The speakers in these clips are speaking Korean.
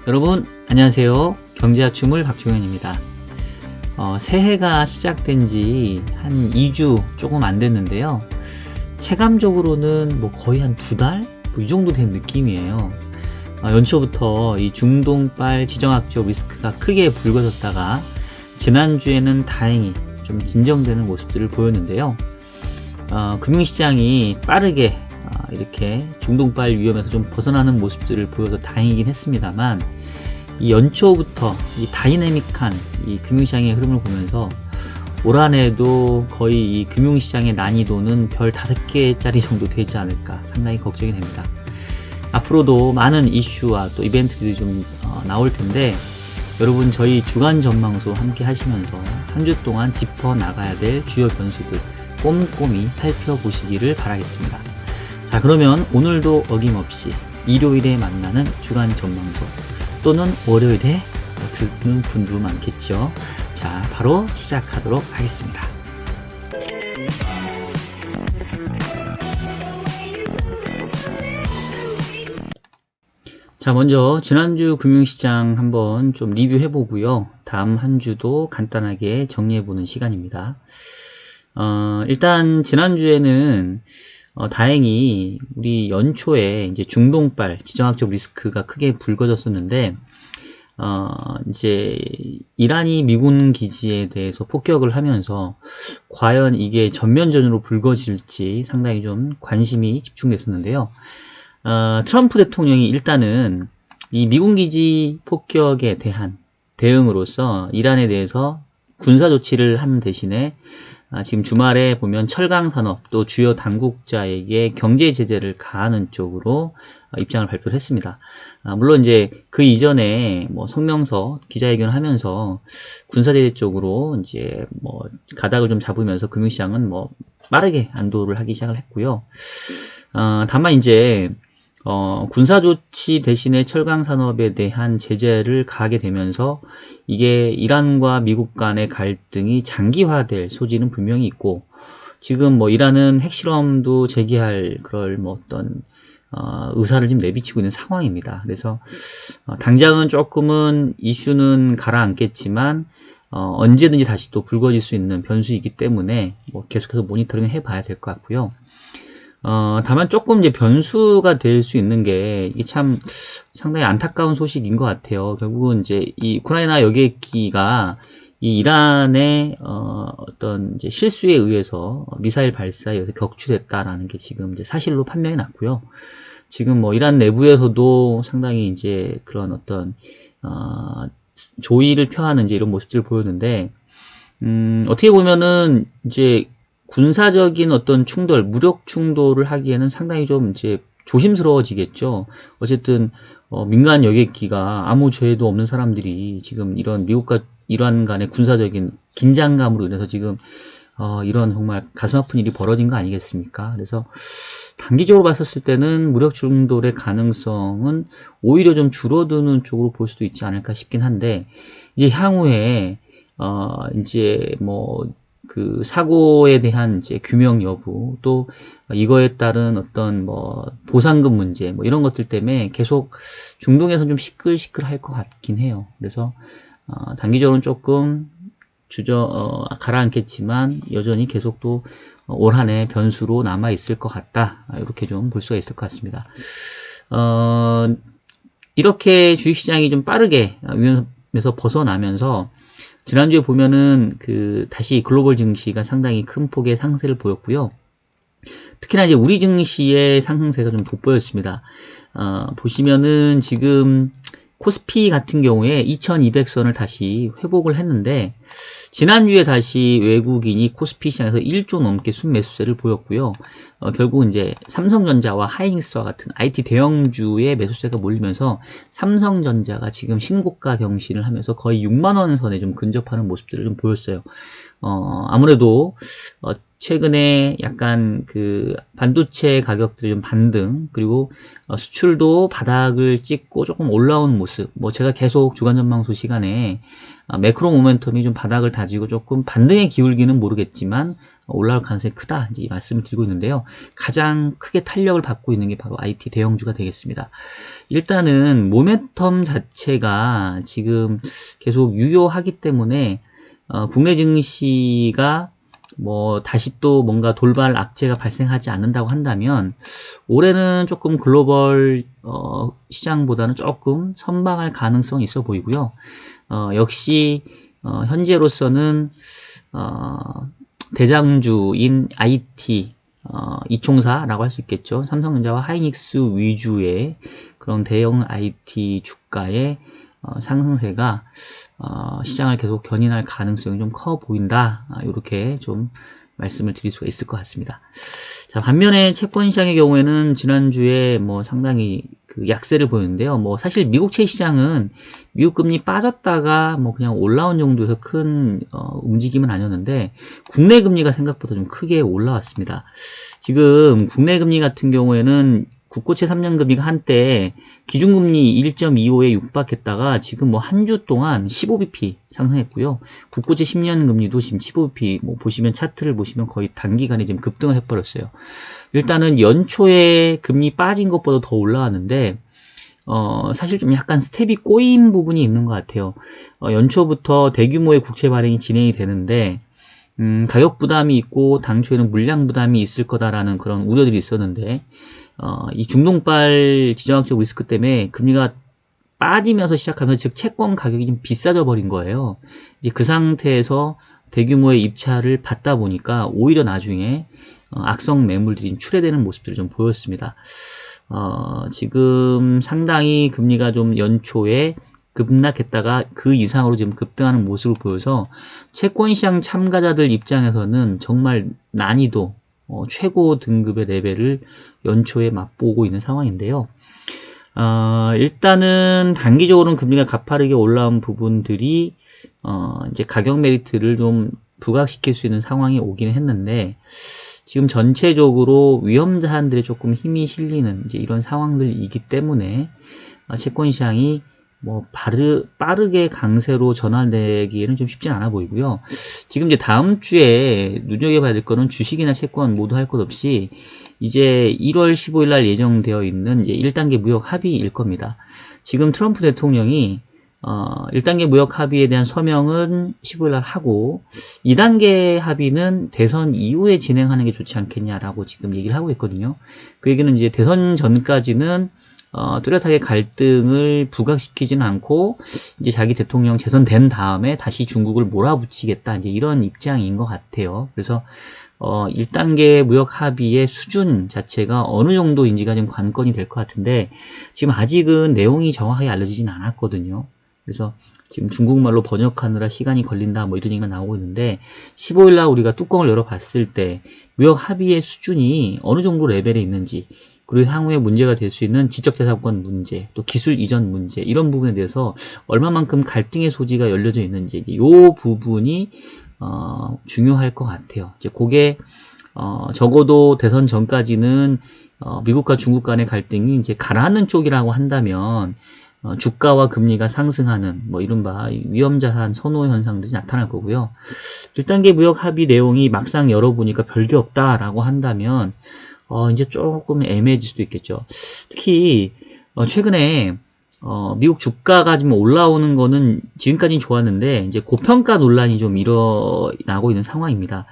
여러분 안녕하세요. 경제아춤을 박종현입니다. 새해가 시작된 지 한 2주 조금 안 됐는데요. 체감적으로는 뭐 거의 한 2달? 이 정도 된 느낌이에요. 연초부터 이 중동발 지정학적 리스크가 크게 불거졌다가 지난주에는 다행히 좀 진정되는 모습들을 보였는데요. 금융시장이 빠르게 이렇게 중동발 위험에서 좀 벗어나는 모습들을 보여서 다행이긴 했습니다만, 이 연초부터 이 다이내믹한 이 금융시장의 흐름을 보면서 올 한해도 거의 이 금융시장의 난이도는 별 5개짜리 정도 되지 않을까 상당히 걱정이 됩니다. 앞으로도 많은 이슈와 또 이벤트들이 좀 나올 텐데, 여러분 저희 주간 전망소 함께 하시면서 한 주 동안 짚어 나가야 될 주요 변수들 꼼꼼히 살펴보시기를 바라겠습니다. 자, 그러면 오늘도 어김없이 일요일에 만나는 주간 전망소 또는 월요일에 듣는 분도 많겠죠. 자, 바로 시작하도록 하겠습니다. 자, 먼저 지난주 금융시장 한번 좀 리뷰해보고요. 다음 한 주도 간단하게 정리해보는 시간입니다. 일단 지난주에는 다행히 우리 연초에 이제 중동발 지정학적 리스크가 크게 불거졌었는데, 이제 이란이 미군 기지에 대해서 폭격을 하면서 과연 이게 전면전으로 불거질지 상당히 좀 관심이 집중됐었는데요. 트럼프 대통령이 일단은 이 미군 기지 폭격에 대한 대응으로서 이란에 대해서 군사 조치를 하는 대신에 지금 주말에 보면 철강산업 또 주요 당국자에게 경제 제재를 가하는 쪽으로 입장을 발표를 했습니다. 물론 이제 그 이전에 뭐 성명서 기자회견을 하면서 군사 제재 쪽으로 이제 뭐 가닥을 좀 잡으면서 금융시장은 뭐 빠르게 안도를 하기 시작을 했고요. 다만 이제 군사 조치 대신에 철강 산업에 대한 제재를 가하게 되면서 이게 이란과 미국 간의 갈등이 장기화될 소지는 분명히 있고, 지금 뭐 이란은 핵실험도 재개할 그럴 뭐 어떤 의사를 지금 내비치고 있는 상황입니다. 그래서 당장은 조금은 이슈는 가라앉겠지만 언제든지 다시 또 불거질 수 있는 변수이기 때문에 뭐 계속해서 모니터링 해봐야 될 것 같고요. 다만 조금 이제 변수가 될 수 있는 게 이게 참 상당히 안타까운 소식인 것 같아요. 결국은 이제 이 우크라이나 여객기가 이 이란의 어떤 이제 실수에 의해서 미사일 발사에 의해서 격추됐다라는 게 지금 이제 사실로 판명이 났고요. 지금 뭐 이란 내부에서도 상당히 이제 그런 어떤 조의를 표하는 이제 이런 모습들을 보였는데, 어떻게 보면은 이제 군사적인 어떤 충돌, 무력 충돌을 하기에는 상당히 좀 이제 조심스러워지겠죠. 어쨌든 민간 여객기가 아무 죄도 없는 사람들이 지금 이런 미국과 이란 간의 군사적인 긴장감으로 인해서 지금 이런 정말 가슴 아픈 일이 벌어진 거 아니겠습니까? 그래서 단기적으로 봤었을 때는 무력 충돌의 가능성은 오히려 좀 줄어드는 쪽으로 볼 수도 있지 않을까 싶긴 한데, 이제 향후에 이제 뭐 그 사고에 대한 이제 규명 여부, 또 이거에 따른 어떤 뭐 보상금 문제, 뭐 이런 것들 때문에 계속 중동에서 좀 시끌시끌할 것 같긴 해요. 그래서 단기적으로는 조금 가라앉겠지만 여전히 계속 또 올 한해 변수로 남아 있을 것 같다, 이렇게 좀 볼 수가 있을 것 같습니다. 이렇게 주식시장이 좀 빠르게 위험에서 벗어나면서 지난주에 보면은 다시 글로벌 증시가 상당히 큰 폭의 상승을 보였고요. 특히나 이제 우리 증시의 상승세가 좀 돋보였습니다. 보시면은 지금 코스피 같은 경우에 2200선을 다시 회복을 했는데, 지난주에 다시 외국인이 코스피 시장에서 1조 넘게 순매수세를 보였고요. 결국 이제 삼성전자와 하이닉스와 같은 IT 대형주의 매수세가 몰리면서 삼성전자가 지금 신고가 경신을 하면서 거의 6만원 선에 좀 근접하는 모습들을 좀 보였어요. 아무래도 최근에 약간 반도체 가격들이 좀 반등, 그리고 수출도 바닥을 찍고 조금 올라오는 모습, 뭐 제가 계속 주간 전망소 시간에 매크로 모멘텀이 좀 바닥을 다지고 조금 반등에 기울기는 모르겠지만 올라올 가능성이 크다 이제 이 말씀을 드리고 있는데요. 가장 크게 탄력을 받고 있는 게 바로 IT 대형주가 되겠습니다. 일단은 모멘텀 자체가 지금 계속 유효하기 때문에 국내 증시가 뭐 다시 또 뭔가 돌발 악재가 발생하지 않는다고 한다면 올해는 조금 글로벌 시장보다는 조금 선방할 가능성이 있어 보이고요. 역시 현재로서는 대장주인 IT 이총사라고 할 수 있겠죠. 삼성전자와 하이닉스 위주의 그런 대형 IT 주가의 상승세가 시장을 계속 견인할 가능성이 좀 커 보인다. 이렇게 좀 말씀을 드릴 수가 있을 것 같습니다. 자, 반면에 채권 시장의 경우에는 지난주에 뭐 상당히 그 약세를 보였는데요. 뭐 사실 미국채 시장은 미국 금리 빠졌다가 뭐 그냥 올라온 정도에서 큰 움직임은 아니었는데 국내 금리가 생각보다 좀 크게 올라왔습니다. 지금 국내 금리 같은 경우에는 국고채 3년 금리가 한때 기준금리 1.25에 육박했다가 지금 뭐 한 주 동안 15bp 상승했고요. 국고채 10년 금리도 지금 15bp 뭐 보시면 차트를 보시면 거의 단기간에 지금 급등을 해버렸어요. 일단은 연초에 금리 빠진 것보다 더 올라왔는데 사실 좀 약간 스텝이 꼬인 부분이 있는 것 같아요. 연초부터 대규모의 국채 발행이 진행이 되는데 가격 부담이 있고 당초에는 물량 부담이 있을 거다라는 그런 우려들이 있었는데 이 중동발 지정학적 리스크 때문에 금리가 빠지면서 시작하면서 즉 채권 가격이 좀 비싸져 버린 거예요. 이제 그 상태에서 대규모의 입찰을 받다 보니까 오히려 나중에 악성 매물들이 출회되는 모습들을 좀 보였습니다. 지금 상당히 금리가 좀 연초에 급락했다가 그 이상으로 지금 급등하는 모습을 보여서 채권시장 참가자들 입장에서는 정말 난이도 최고 등급의 레벨을 연초에 맛보고 있는 상황인데요. 일단은 단기적으로는 금리가 가파르게 올라온 부분들이 이제 가격 메리트를 좀 부각시킬 수 있는 상황이 오긴 했는데 지금 전체적으로 위험 자산들에 조금 힘이 실리는 이제 이런 상황들이기 때문에 채권 시장이 뭐 빠르게 강세로 전환되기에는 좀 쉽진 않아 보이고요. 지금 이제 다음 주에 눈여겨봐야 될 거는 주식이나 채권 모두 할 것 없이 이제 1월 15일 날 예정되어 있는 이제 1단계 무역 합의일 겁니다. 지금 트럼프 대통령이 1단계 무역 합의에 대한 서명은 15일 날 하고 2단계 합의는 대선 이후에 진행하는 게 좋지 않겠냐라고 지금 얘기를 하고 있거든요. 그 얘기는 이제 대선 전까지는 뚜렷하게 갈등을 부각시키지는 않고 이제 자기 대통령 재선된 다음에 다시 중국을 몰아붙이겠다 이제 이런 입장인 것 같아요. 그래서 1단계 무역 합의의 수준 자체가 어느 정도인지가 좀 관건이 될 것 같은데 지금 아직은 내용이 정확하게 알려지진 않았거든요. 그래서 지금 중국말로 번역하느라 시간이 걸린다 뭐 이런 얘기가 나오고 있는데 15일날 우리가 뚜껑을 열어봤을 때 무역 합의의 수준이 어느 정도 레벨에 있는지 그리고 향후에 문제가 될 수 있는 지적재산권 문제, 또 기술 이전 문제 이런 부분에 대해서 얼마만큼 갈등의 소지가 열려져 있는지 이 부분이 중요할 것 같아요. 이제 그게 적어도 대선 전까지는 미국과 중국 간의 갈등이 이제 가라앉는 쪽이라고 한다면 주가와 금리가 상승하는 뭐 이른바 위험자산 선호 현상들이 나타날 거고요. 1단계 무역 합의 내용이 막상 열어보니까 별게 없다라고 한다면 이제 조금 애매해질 수도 있겠죠. 특히 최근에 미국 주가가 지금 올라오는 거는 지금까지는 좋았는데 이제 고평가 논란이 좀 일어나고 있는 상황입니다.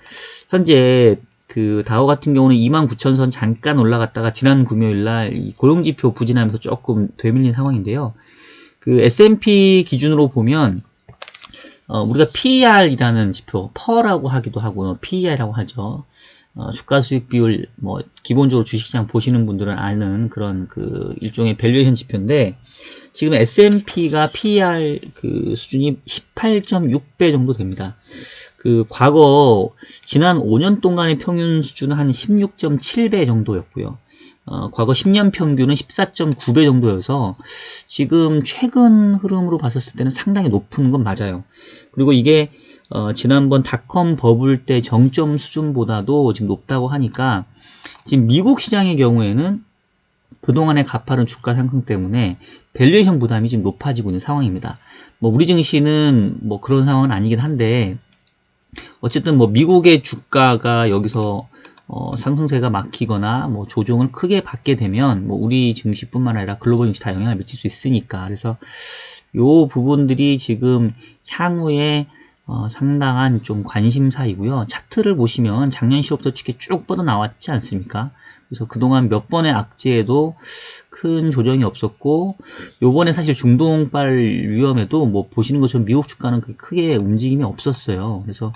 현재 그 다우 같은 경우는 29,000선 잠깐 올라갔다가 지난 금요일날 고용지표 부진하면서 조금 되밀린 상황인데요. 그 S&P 기준으로 보면 우리가 PER이라는 지표, PER라고 하기도 하고 PER이라고 하죠. 주가 수익 비율 뭐 기본적으로 주식시장 보시는 분들은 아는 그런 그 일종의 밸류에이션 지표인데 지금 S&P가 PER 그 수준이 18.6배 정도 됩니다. 그 과거 지난 5년 동안의 평균 수준은 한 16.7배 정도였고요. 과거 10년 평균은 14.9배 정도여서 지금 최근 흐름으로 봤었을 때는 상당히 높은 건 맞아요. 그리고 이게 지난번 닷컴 버블 때 정점 수준보다도 지금 높다고 하니까 지금 미국 시장의 경우에는 그동안의 가파른 주가 상승 때문에 밸류에이션 부담이 지금 높아지고 있는 상황입니다. 뭐 우리 증시는 뭐 그런 상황은 아니긴 한데 어쨌든 뭐 미국의 주가가 여기서 상승세가 막히거나 뭐 조정을 크게 받게 되면 뭐 우리 증시뿐만 아니라 글로벌 증시 다 영향을 미칠 수 있으니까, 그래서 요 부분들이 지금 향후에 상당한 좀 관심사이고요. 차트를 보시면 작년 10월부터 이렇게 쭉 뻗어 나왔지 않습니까? 그래서 그동안 몇 번의 악재에도 큰 조정이 없었고, 요번에 사실 중동발 위험에도 뭐 보시는 것처럼 미국 주가는 크게 움직임이 없었어요. 그래서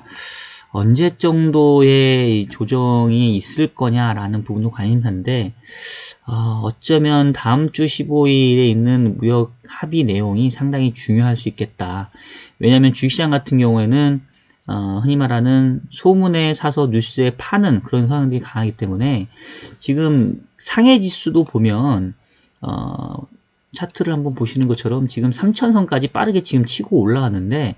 언제 정도의 조정이 있을 거냐라는 부분도 관심사인데, 어쩌면 다음 주 15일에 있는 무역 합의 내용이 상당히 중요할 수 있겠다. 왜냐하면 주식시장 같은 경우에는 흔히 말하는 소문에 사서 뉴스에 파는 그런 상황들이 강하기 때문에, 지금 상해 지수도 보면 차트를 한번 보시는 것처럼 지금 3000선까지 빠르게 지금 치고 올라왔는데,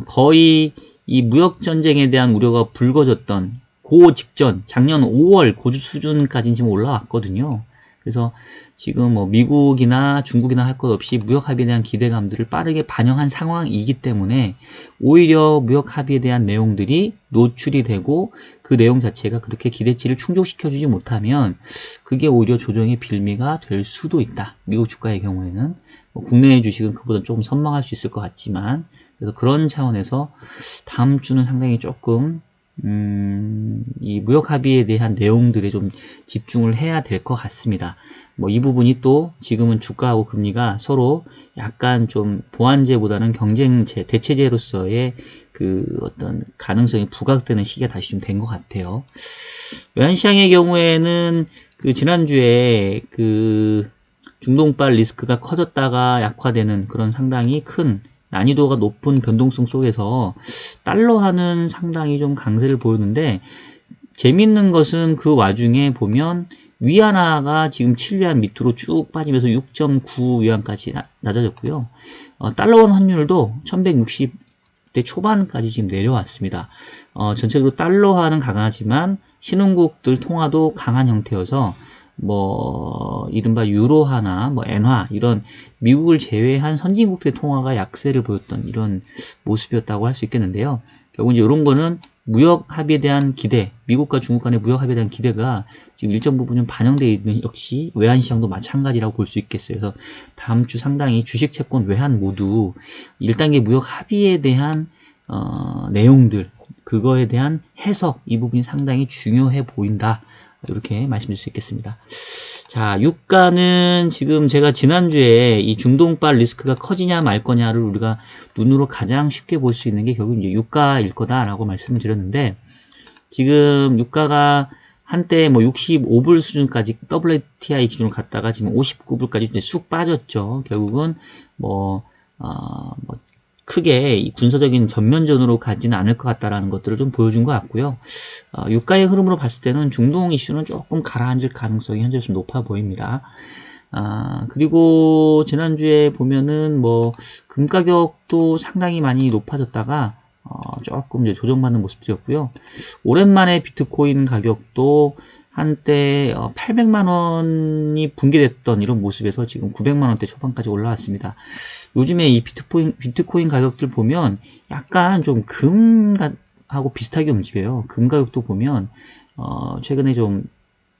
거의 이 무역 전쟁에 대한 우려가 불거졌던 그 직전 작년 5월 고주 수준까지 지금 올라왔거든요. 그래서 지금 뭐 미국이나 중국이나 할 것 없이 무역 합의에 대한 기대감들을 빠르게 반영한 상황이기 때문에, 오히려 무역 합의에 대한 내용들이 노출이 되고 그 내용 자체가 그렇게 기대치를 충족시켜주지 못하면 그게 오히려 조정의 빌미가 될 수도 있다. 미국 주가의 경우에는 뭐 국내의 주식은 그보다 조금 선망할 수 있을 것 같지만, 그래서 그런 차원에서 다음 주는 상당히 조금 이 무역 합의에 대한 내용들에 좀 집중을 해야 될 것 같습니다. 뭐 이 부분이 또 지금은 주가하고 금리가 서로 약간 좀 보완제보다는 경쟁제, 대체제로서의 그 어떤 가능성이 부각되는 시기가 다시 좀 된 것 같아요. 외환시장의 경우에는 그 지난주에 그 중동발 리스크가 커졌다가 약화되는 그런 상당히 큰 난이도가 높은 변동성 속에서 달러화는 상당히 좀 강세를 보였는데, 재밌는 것은 그 와중에 보면 위안화가 지금 7위안 밑으로 쭉 빠지면서 6.9위안까지 낮아졌고요. 달러원 환율도 1160대 초반까지 지금 내려왔습니다. 전체적으로 달러화는 강하지만 신흥국들 통화도 강한 형태여서 뭐 이른바 유로화나 뭐 엔화 이런 미국을 제외한 선진국들의 통화가 약세를 보였던 이런 모습이었다고 할 수 있겠는데요. 결국 이제 이런 거는 무역 합의에 대한 기대, 미국과 중국 간의 무역 합의에 대한 기대가 지금 일정 부분 좀 반영되어 있는, 역시 외환시장도 마찬가지라고 볼 수 있겠어요. 그래서 다음 주 상당히 주식, 채권, 외환 모두 1단계 무역 합의에 대한 내용들, 그거에 대한 해석, 이 부분이 상당히 중요해 보인다. 이렇게 말씀드릴 수 있겠습니다. 자, 유가는 지금 제가 지난주에 이 중동발 리스크가 커지냐 말 거냐를 우리가 눈으로 가장 쉽게 볼 수 있는 게 결국 이제 유가일 거다라고 말씀드렸는데, 지금 유가가 한때 뭐 65불 수준까지 WTI 기준으로 갔다가 지금 59불까지 쑥 빠졌죠. 결국은 뭐 크게 이 군사적인 전면전으로 가지는 않을 것 같다라는 것들을 좀 보여준 것 같고요. 유가의 흐름으로 봤을 때는 중동 이슈는 조금 가라앉을 가능성이 현재 좀 높아 보입니다. 그리고 지난주에 보면은 뭐 금 가격도 상당히 많이 높아졌다가 조금 이제 조정받는 모습이었고요. 오랜만에 비트코인 가격도 한때 800만원이 붕괴됐던 이런 모습에서 지금 900만원대 초반까지 올라왔습니다. 요즘에 이 비트코인 가격들 보면 약간 좀 금하고 비슷하게 움직여요. 금 가격도 보면 최근에 좀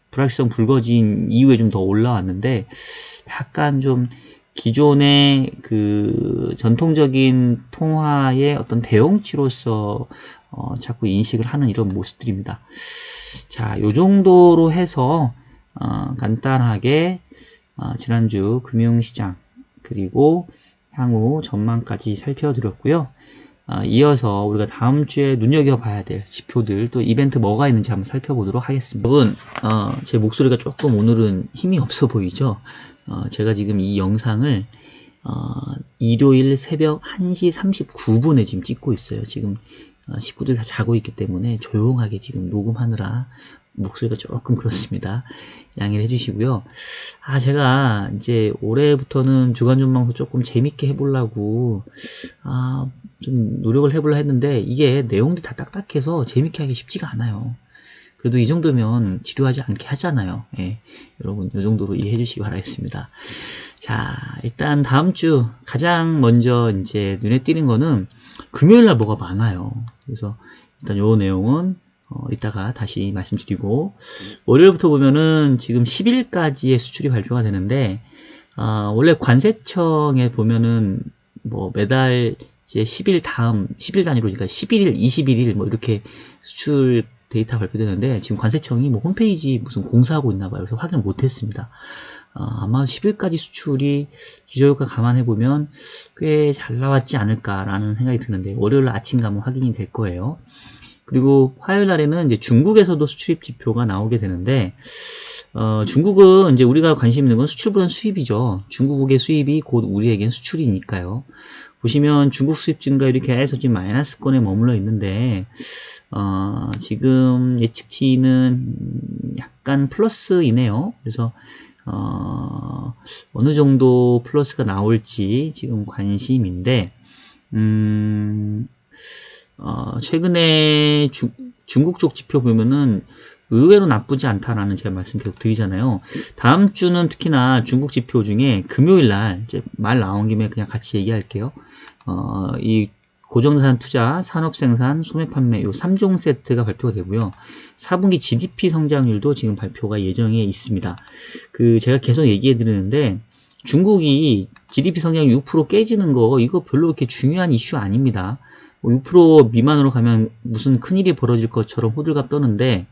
불확실성 불거진 이후에 좀 더 올라왔는데, 약간 좀 기존의 그 전통적인 통화의 어떤 대응치로서 자꾸 인식을 하는 이런 모습들입니다. 자, 요 정도로 해서 간단하게 지난주 금융시장 그리고 향후 전망까지 살펴드렸고요. 이어서 우리가 다음 주에 눈여겨봐야 될 지표들, 또 이벤트 뭐가 있는지 한번 살펴보도록 하겠습니다. 여러분, 제 목소리가 조금 오늘은 힘이 없어 보이죠? 제가 지금 이 영상을 일요일 새벽 1시 39분에 지금 찍고 있어요. 지금 식구들 다 자고 있기 때문에 조용하게 지금 녹음하느라 목소리가 조금 그렇습니다. 양해를 해주시고요. 제가 이제 올해부터는 주간 전망도 조금 재밌게 해보려고 좀 노력을 해보려 했는데, 이게 내용들이 다 딱딱해서 재밌게 하기 쉽지가 않아요. 그래도 이 정도면 지루하지 않게 하잖아요. 예, 여러분 이 정도로 이해해 주시기 바라겠습니다. 자, 일단 다음 주 가장 먼저 이제 눈에 띄는 거는 금요일 날 뭐가 많아요. 그래서 일단 요 내용은 이따가 다시 말씀드리고, 월요일부터 보면은 지금 10일까지의 수출이 발표가 되는데, 원래 관세청에 보면은 뭐 매달 이제 10일 다음 10일 단위로, 그러니까 11일, 21일 뭐 이렇게 수출 데이터 발표되는데, 지금 관세청이 뭐 홈페이지 무슨 공사하고 있나 봐요. 그래서 확인을 못 했습니다. 아마 10일까지 수출이 기저효과 감안해보면 꽤 잘 나왔지 않을까라는 생각이 드는데, 월요일 아침 가면 확인이 될 거예요. 그리고 화요일 날에는 이제 중국에서도 수출입 지표가 나오게 되는데, 중국은 이제 우리가 관심 있는 건 수출보다는 수입이죠. 중국의 수입이 곧 우리에겐 수출이니까요. 보시면 중국 수입 증가율이 계속 지금 마이너스권에 머물러 있는데, 지금 예측치는 약간 플러스이네요. 그래서 어느 정도 플러스가 나올지 지금 관심인데, 최근에 중국 쪽 지표 보면은 의외로 나쁘지 않다라는 제가 말씀 계속 드리잖아요. 다음 주는 특히나 중국 지표 중에 금요일날, 이제 말 나온 김에 그냥 같이 얘기할게요. 이 고정자산 투자, 산업생산, 소매판매 요 3종 세트가 발표가 되고요. 4분기 GDP 성장률도 지금 발표가 예정에 있습니다. 제가 계속 얘기해 드리는데, 중국이 GDP 성장률 6% 깨지는 거, 이거 별로 그렇게 중요한 이슈 아닙니다. 6% 미만으로 가면 무슨 큰일이 벌어질 것처럼 호들갑 떠는데,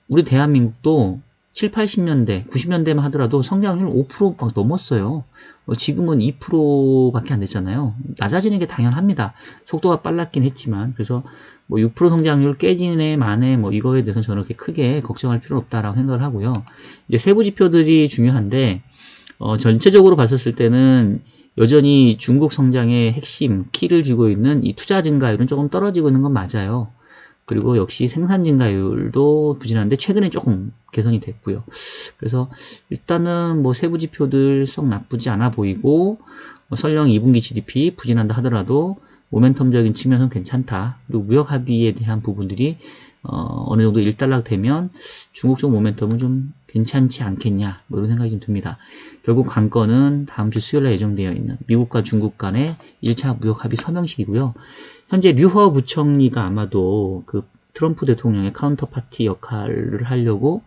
우리 대한민국도 7, 80년대, 90년대만 하더라도 성장률 5%막 넘었어요. 지금은 2%밖에 안 됐잖아요. 낮아지는 게 당연합니다. 속도가 빨랐긴 했지만. 그래서 뭐 6% 성장률 깨지네 마네 뭐 이거에 대해서는 저는 그렇게 크게 걱정할 필요는 없다라고 생각을 하고요. 이제 세부 지표들이 중요한데, 전체적으로 봤었을 때는 여전히 중국 성장의 핵심, 키를 쥐고 있는 이 투자 증가율은 조금 떨어지고 있는 건 맞아요. 그리고 역시 생산 증가율도 부진한데 최근에 조금 개선이 됐고요. 그래서 일단은 뭐 세부 지표들 썩 나쁘지 않아 보이고, 설령 2분기 GDP 부진한다 하더라도 모멘텀적인 측면은 괜찮다. 그리고 무역 합의에 대한 부분들이 어느 정도 일단락되면 중국 쪽 모멘텀은 좀 괜찮지 않겠냐, 뭐 이런 생각이 좀 듭니다. 결국 관건은 다음 주 수요일에 예정되어 있는 미국과 중국 간의 1차 무역 합의 서명식이고요. 현재 류허 부총리가 아마도 트럼프 대통령의 카운터파티 역할을 하려고,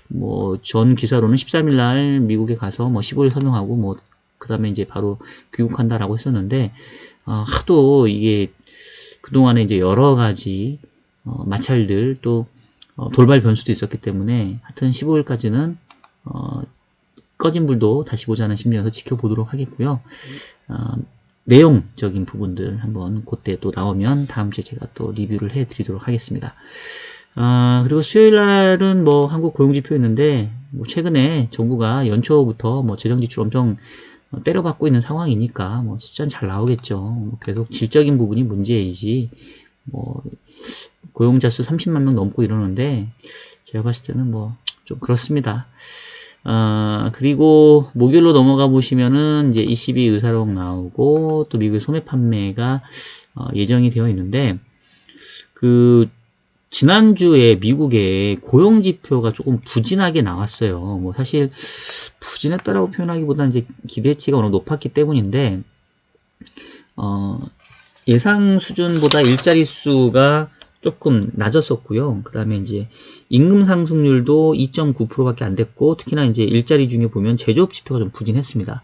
뭐 전 기사로는 13일날 미국에 가서 뭐 15일 서명하고 뭐 그 다음에 이제 바로 귀국한다라고 했었는데, 하도 이게 그동안에 이제 여러 가지 마찰들 또 돌발 변수도 있었기 때문에 하여튼 15일까지는 꺼진 불도 다시 보자는 심리에서 지켜보도록 하겠고요. 내용적인 부분들 한번 그때 또 나오면 다음 주에 제가 또 리뷰를 해드리도록 하겠습니다. 그리고 수요일날은 뭐 한국 고용지표 있는데, 뭐 최근에 정부가 연초부터 뭐 재정지출 엄청 때려받고 있는 상황이니까 뭐 숫자는 잘 나오겠죠. 계속 질적인 부분이 문제이지, 뭐 고용자 수 30만 명 넘고 이러는데 제가 봤을 때는 뭐 좀 그렇습니다. 그리고 목요일로 넘어가 보시면은 이제 ECB 의사록 나오고 또 미국의 소매 판매가 예정이 되어 있는데, 지난주에 미국의 고용 지표가 조금 부진하게 나왔어요. 뭐 사실 부진했다라고 표현하기보다는 이제 기대치가 워낙 높았기 때문인데, 예상 수준보다 일자리 수가 조금 낮았었고요. 그 다음에 이제 임금 상승률도 2.9%밖에 안 됐고, 특히나 이제 일자리 중에 보면 제조업 지표가 좀 부진했습니다.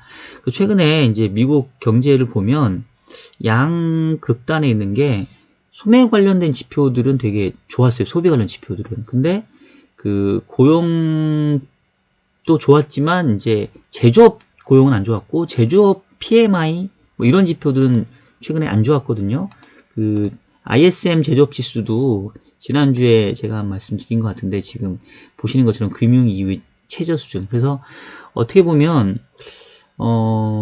최근에 이제 미국 경제를 보면 양극단에 있는 게, 소매 관련된 지표들은 되게 좋았어요. 소비 관련 지표들은. 근데 고용도 좋았지만 이제 제조업 고용은 안 좋았고, 제조업 PMI 뭐 이런 지표들은 최근에 안 좋았거든요. ISM 제조업 지수도 지난주에 제가 말씀드린 것 같은데, 지금 보시는 것처럼 금융 이후 최저 수준. 그래서 어떻게 보면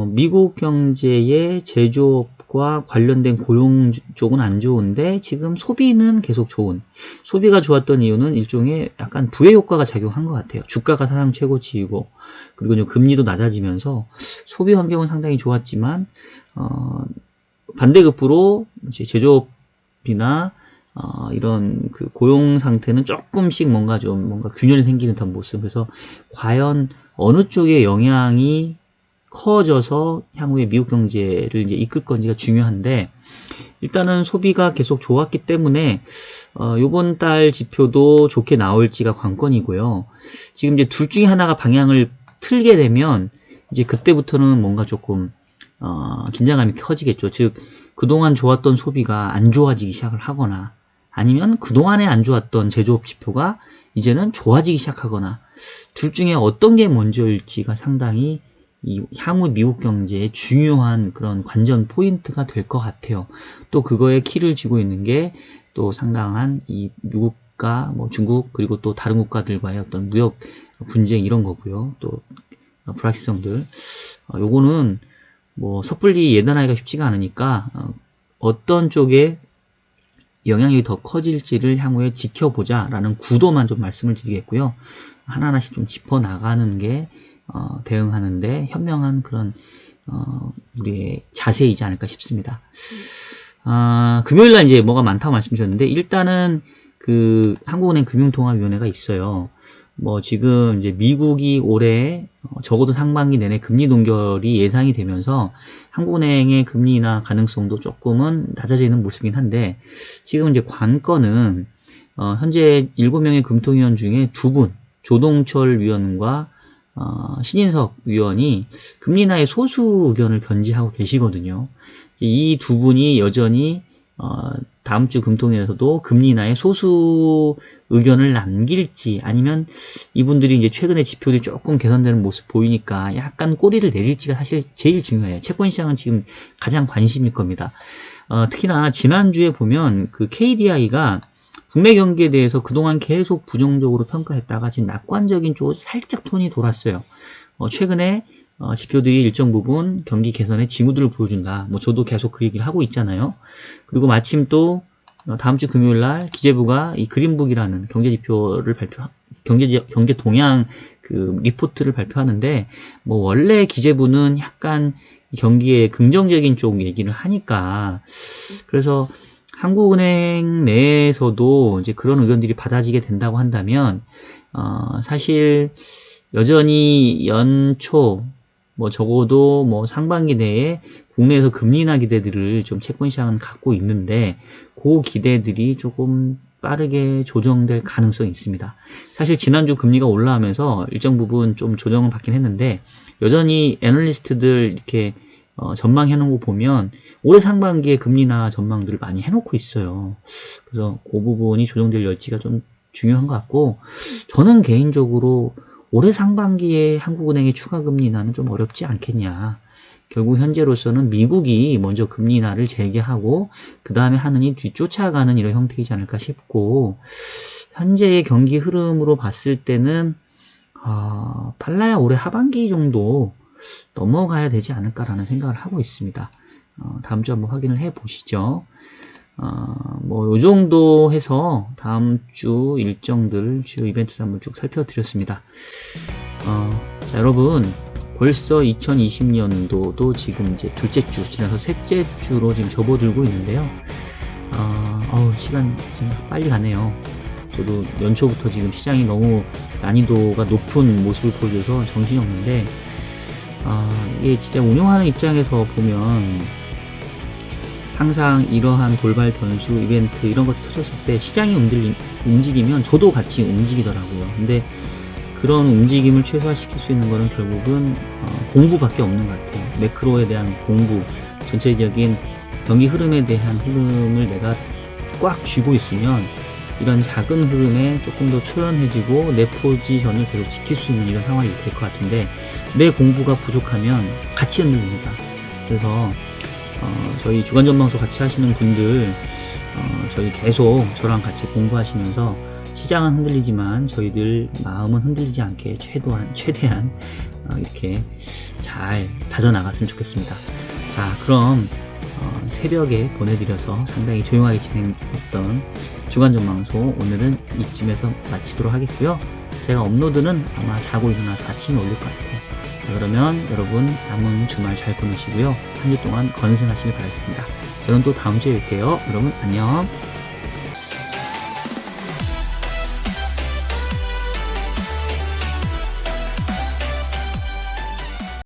미국 경제의 제조업과 관련된 고용 쪽은 안 좋은데, 지금 소비는 계속 좋은, 소비가 좋았던 이유는 일종의 약간 부의 효과가 작용한 것 같아요. 주가가 사상 최고치이고, 그리고 좀 금리도 낮아지면서 소비 환경은 상당히 좋았지만, 반대급부로 이제 제조업이나 이런 그 고용 상태는 조금씩 뭔가 균열이 생기는 듯한 모습. 그래서 과연 어느 쪽의 영향이 커져서 향후에 미국 경제를 이제 이끌 건지가 중요한데, 일단은 소비가 계속 좋았기 때문에 요번 달 지표도 좋게 나올지가 관건이고요. 지금 이제 둘 중에 하나가 방향을 틀게 되면 이제 그때부터는 뭔가 조금 긴장감이 커지겠죠. 즉 그동안 좋았던 소비가 안 좋아지기 시작을 하거나, 아니면 그동안에 안 좋았던 제조업 지표가 이제는 좋아지기 시작하거나, 둘 중에 어떤 게 먼저일지가 상당히 이 향후 미국 경제의 중요한 그런 관전 포인트가 될 것 같아요. 또 그거에 키를 쥐고 있는 게 또 상당한 이 미국과 뭐 중국 그리고 또 다른 국가들과의 어떤 무역 분쟁 이런 거고요. 또 불확실성들. 요거는 뭐 섣불리 예단하기가 쉽지가 않으니까 어떤 쪽에 영향력이 더 커질지를 향후에 지켜보자 라는 구도만 좀 말씀을 드리겠고요. 하나하나씩 좀 짚어나가는 게 대응하는데 현명한 그런 우리의 자세이지 않을까 싶습니다. 금요일날 이제 뭐가 많다고 말씀드렸는데, 일단은 그 한국은행 금융통화위원회가 있어요. 뭐 지금 이제 미국이 올해 적어도 상반기 내내 금리 동결이 예상이 되면서 한국은행의 금리 인하 가능성도 조금은 낮아지는 모습이긴 한데, 지금 이제 관건은 현재 7명의 금통위원 중에 2분, 조동철 위원과 신인석 위원이 금리 인하의 소수 의견을 견지하고 계시거든요. 이 두 분이 여전히 다음 주 금통위에서도 금리 인하의 소수 의견을 남길지, 아니면 이분들이 이제 최근에 지표들이 조금 개선되는 모습 보이니까 약간 꼬리를 내릴지가 사실 제일 중요해요. 채권 시장은 지금 가장 관심일 겁니다. 특히나 지난주에 보면 그 KDI가 국내 경기에 대해서 그동안 계속 부정적으로 평가했다가 지금 낙관적인 쪽으로 살짝 톤이 돌았어요. 최근에 지표들이 일정 부분 경기 개선의 징후들을 보여준다. 뭐 저도 계속 그 얘기를 하고 있잖아요. 그리고 마침 또 다음 주 금요일 날 기재부가 이 그린북이라는 경제 지표를 경제 동향 그 리포트를 발표하는데, 뭐 원래 기재부는 약간 경기에 긍정적인 쪽 얘기를 하니까, 그래서 한국은행 내에서도 이제 그런 의견들이 받아지게 된다고 한다면, 사실 여전히 연초 뭐 적어도 뭐 상반기 내에 국내에서 금리 인하 기대들을 좀 채권 시장은 갖고 있는데, 그 기대들이 조금 빠르게 조정될 가능성이 있습니다. 사실 지난주 금리가 올라오면서 일정 부분 좀 조정을 받긴 했는데, 여전히 애널리스트들 이렇게 전망해 놓은 거 보면 올해 상반기에 금리 인하 전망들을 많이 해놓고 있어요. 그래서 그 부분이 조정될 여지가 좀 중요한 것 같고, 저는 개인적으로 올해 상반기에 한국은행의 추가 금리 인하는 좀 어렵지 않겠냐. 결국 현재로서는 미국이 먼저 금리 인하를 재개하고 그 다음에 하느니 뒤쫓아가는 이런 형태이지 않을까 싶고, 현재의 경기 흐름으로 봤을 때는 빨라야 올해 하반기 정도 넘어가야 되지 않을까라는 생각을 하고 있습니다. 다음 주 한번 확인을 해 보시죠. 뭐, 요 정도 해서 다음 주 일정들, 주요 이벤트를 한번 쭉 살펴드렸습니다. 자, 여러분, 벌써 2020년도도 지금 이제 둘째 주, 지나서 셋째 주로 지금 접어들고 있는데요. 시간 지금 빨리 가네요. 저도 연초부터 지금 시장이 너무 난이도가 높은 모습을 보여줘서 정신이 없는데, 이게 진짜 운용하는 입장에서 보면 항상 이러한 돌발 변수, 이벤트 이런 것 터졌을 때 시장이 움직이면 저도 같이 움직이더라고요. 근데 그런 움직임을 최소화시킬 수 있는 거는 결국은 공부밖에 없는 것 같아요. 매크로에 대한 공부, 전체적인 경기 흐름에 대한 흐름을 내가 꽉 쥐고 있으면 이런 작은 흐름에 조금 더 초연해지고 내 포지션을 계속 지킬 수 있는 이런 상황이 될 것 같은데, 내 공부가 부족하면 같이 흔들립니다. 그래서 저희 주간전망소 같이 하시는 분들, 저희 계속 저랑 같이 공부하시면서 시장은 흔들리지만 저희들 마음은 흔들리지 않게 최대한 이렇게 잘 다져나갔으면 좋겠습니다. 자, 그럼 새벽에 보내드려서 상당히 조용하게 진행했던 주간전망소 오늘은 이쯤에서 마치도록 하겠고요. 제가 업로드는 아마 자고 일어나서 아침에 올릴 것 같아요. 자, 그러면 여러분 남은 주말 잘 보내시고요. 한 주 동안 건승하시길 바라겠습니다. 저는 또 다음 주에 뵐게요. 여러분 안녕.